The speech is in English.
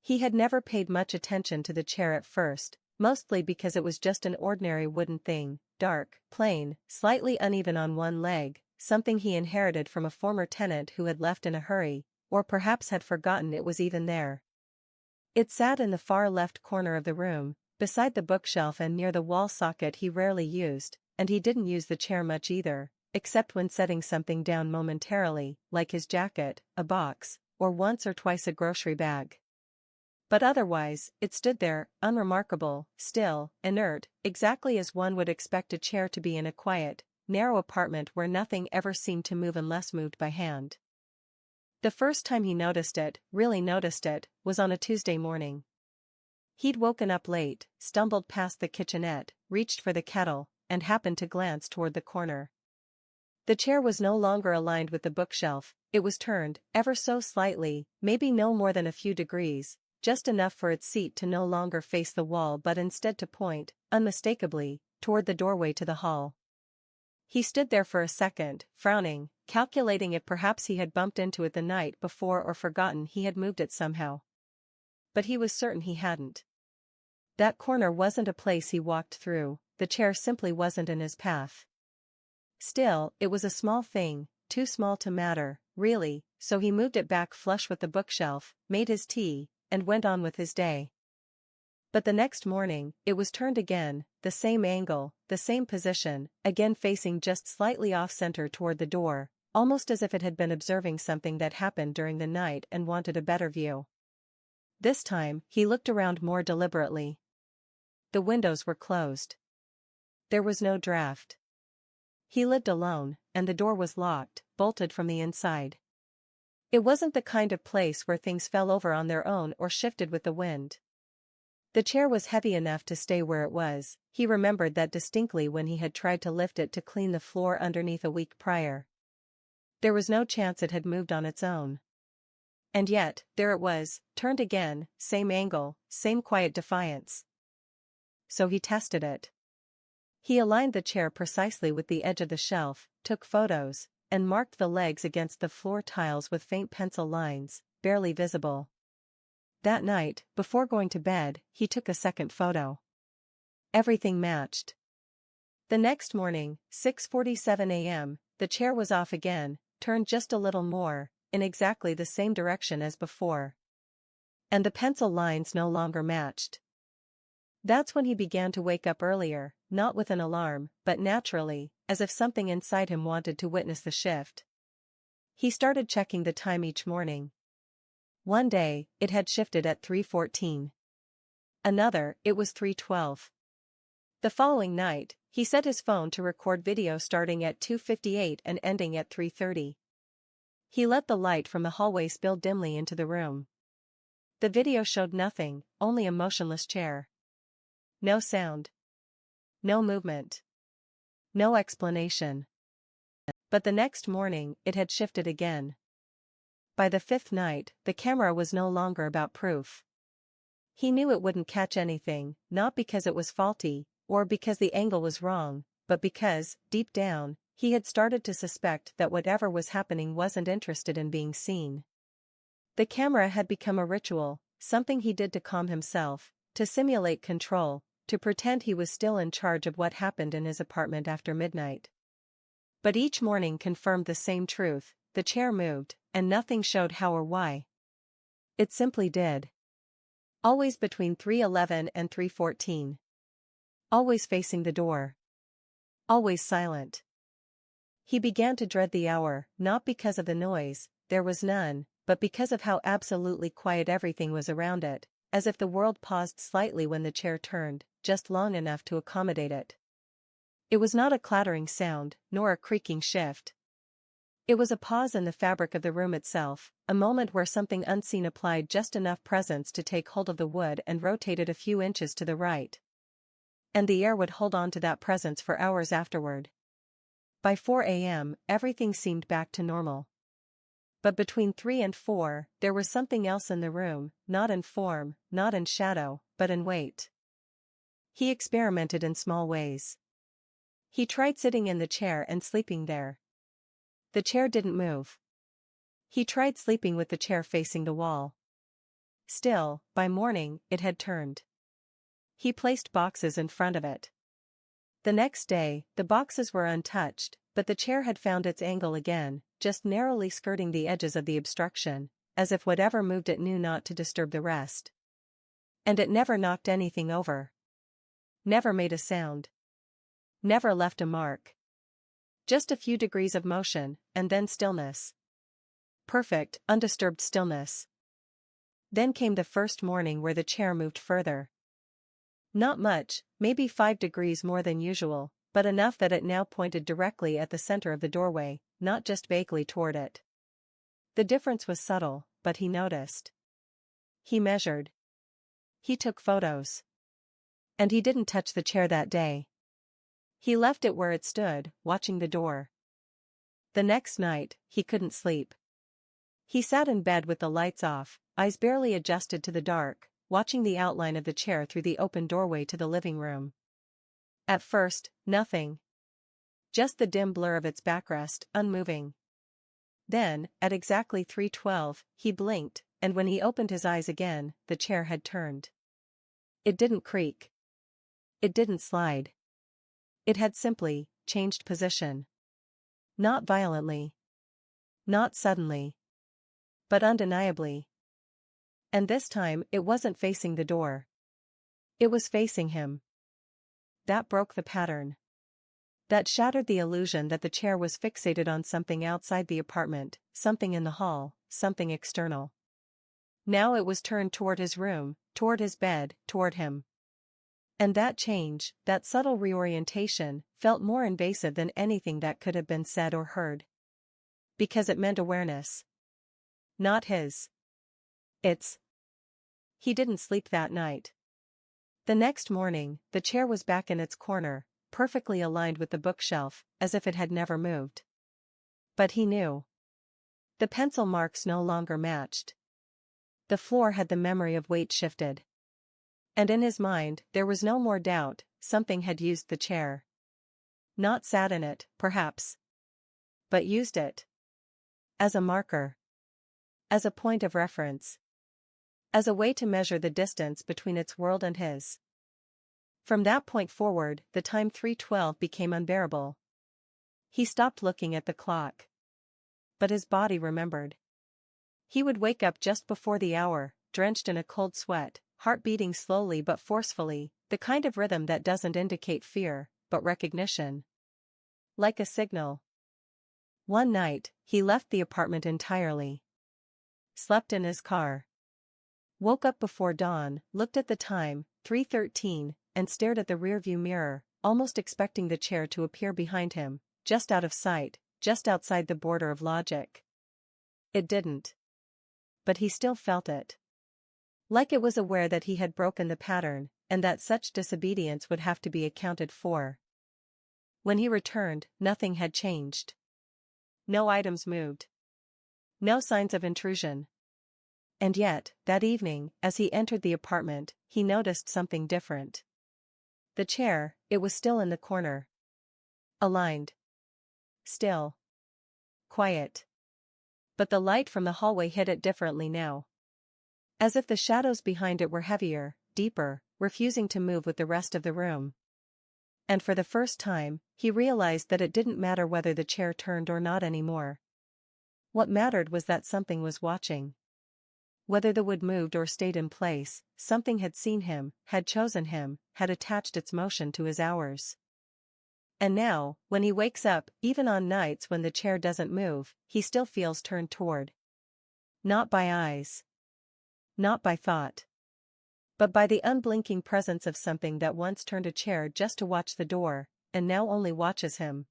He had never paid much attention to the chair at first, mostly because it was just an ordinary wooden thing, dark, plain, slightly uneven on one leg, something he inherited from a former tenant who had left in a hurry, or perhaps had forgotten it was even there. It sat in the far left corner of the room, beside the bookshelf and near the wall socket he rarely used, and he didn't use the chair much either, except when setting something down momentarily, like his jacket, a box, or once or twice a grocery bag. But otherwise, it stood there, unremarkable, still, inert, exactly as one would expect a chair to be in a quiet, narrow apartment where nothing ever seemed to move unless moved by hand. The first time he really noticed it, was on a Tuesday morning. He'd woken up late, stumbled past the kitchenette, reached for the kettle, and happened to glance toward the corner. The chair was no longer aligned with the bookshelf, it was turned, ever so slightly, maybe no more than a few degrees, just enough for its seat to no longer face the wall but instead to point, unmistakably, toward the doorway to the hall. He stood there for a second, frowning, calculating if perhaps he had bumped into it the night before or forgotten he had moved it somehow. But he was certain he hadn't. That corner wasn't a place he walked through, the chair simply wasn't in his path. Still, it was a small thing, too small to matter, really, so he moved it back flush with the bookshelf, made his tea, and went on with his day. But the next morning, it was turned again, the same angle, the same position, again facing just slightly off-center toward the door, almost as if it had been observing something that happened during the night and wanted a better view. This time, he looked around more deliberately. The windows were closed. There was no draft. He lived alone, and the door was locked, bolted from the inside. It wasn't the kind of place where things fell over on their own or shifted with the wind. The chair was heavy enough to stay where it was, he remembered that distinctly when he had tried to lift it to clean the floor underneath a week prior. There was no chance it had moved on its own. And yet, there it was, turned again, same angle, same quiet defiance. So he tested it. He aligned the chair precisely with the edge of the shelf, took photos, and marked the legs against the floor tiles with faint pencil lines, barely visible. That night, before going to bed, he took a second photo. Everything matched. The next morning, 6:47 a.m., the chair was off again, turned just a little more, in exactly the same direction as before. And the pencil lines no longer matched. That's when he began to wake up earlier, not with an alarm, but naturally, as if something inside him wanted to witness the shift. He started checking the time each morning. One day, it had shifted at 3:14. Another, it was 3:12. The following night, he set his phone to record video starting at 2:58 and ending at 3:30. He let the light from the hallway spill dimly into the room. The video showed nothing, only a motionless chair. No sound. No movement. No explanation. But the next morning, it had shifted again. By the fifth night, the camera was no longer about proof. He knew it wouldn't catch anything, not because it was faulty, or because the angle was wrong, but because, deep down, he had started to suspect that whatever was happening wasn't interested in being seen. The camera had become a ritual, something he did to calm himself, to simulate control, to pretend he was still in charge of what happened in his apartment after midnight. But each morning confirmed the same truth, the chair moved, and nothing showed how or why. It simply did. Always between 3:11 and 3:14. Always facing the door. Always silent. He began to dread the hour, not because of the noise, there was none, but because of how absolutely quiet everything was around it, as if the world paused slightly when the chair turned, just long enough to accommodate it. It was not a clattering sound, nor a creaking shift. It was a pause in the fabric of the room itself, a moment where something unseen applied just enough presence to take hold of the wood and rotate it a few inches to the right. And the air would hold on to that presence for hours afterward. By 4 a.m., everything seemed back to normal. But between 3 and 4, there was something else in the room, not in form, not in shadow, but in weight. He experimented in small ways. He tried sitting in the chair and sleeping there. The chair didn't move. He tried sleeping with the chair facing the wall. Still, by morning, it had turned. He placed boxes in front of it. The next day, the boxes were untouched, but the chair had found its angle again, just narrowly skirting the edges of the obstruction, as if whatever moved it knew not to disturb the rest. And it never knocked anything over. Never made a sound. Never left a mark. Just a few degrees of motion, and then stillness. Perfect, undisturbed stillness. Then came the first morning where the chair moved further. Not much, maybe 5 degrees more than usual, but enough that it now pointed directly at the center of the doorway, not just vaguely toward it. The difference was subtle, but he noticed. He measured. He took photos. And he didn't touch the chair that day. He left it where it stood, watching the door. The next night, he couldn't sleep. He sat in bed with the lights off, eyes barely adjusted to the dark, watching the outline of the chair through the open doorway to the living room. At first, nothing. Just the dim blur of its backrest, unmoving. Then, at exactly 3:12, he blinked, and when he opened his eyes again, the chair had turned. It didn't creak. It didn't slide. It had simply changed position. Not violently. Not suddenly. But undeniably. And this time it wasn't facing the door. It was facing him. That broke the pattern. That shattered the illusion that the chair was fixated on something outside the apartment, something in the hall, something external. Now it was turned toward his room, toward his bed, toward him. And that change, that subtle reorientation, felt more invasive than anything that could have been said or heard. Because it meant awareness. Not his. Its. He didn't sleep that night. The next morning, the chair was back in its corner, perfectly aligned with the bookshelf, as if it had never moved. But he knew. The pencil marks no longer matched. The floor had the memory of weight shifted. And in his mind, there was no more doubt, something had used the chair. Not sat in it, perhaps. But used it. As a marker. As a point of reference. As a way to measure the distance between its world and his. From that point forward, the time 3:12 became unbearable. He stopped looking at the clock. But his body remembered. He would wake up just before the hour, drenched in a cold sweat, heart beating slowly but forcefully, the kind of rhythm that doesn't indicate fear, but recognition. Like a signal. One night, he left the apartment entirely. Slept in his car. Woke up before dawn, looked at the time, 3:13, and stared at the rearview mirror, almost expecting the chair to appear behind him, just out of sight, just outside the border of logic. It didn't. But he still felt it. Like it was aware that he had broken the pattern, and that such disobedience would have to be accounted for. When he returned, nothing had changed. No items moved. No signs of intrusion. And yet, that evening, as he entered the apartment, he noticed something different. The chair, it was still in the corner. Aligned. Still. Quiet. But the light from the hallway hit it differently now. As if the shadows behind it were heavier, deeper, refusing to move with the rest of the room. And for the first time, he realized that it didn't matter whether the chair turned or not anymore. What mattered was that something was watching. Whether the wood moved or stayed in place, something had seen him, had chosen him, had attached its motion to his hours. And now, when he wakes up, even on nights when the chair doesn't move, he still feels turned toward. Not by eyes. Not by thought. But by the unblinking presence of something that once turned a chair just to watch the door, and now only watches him.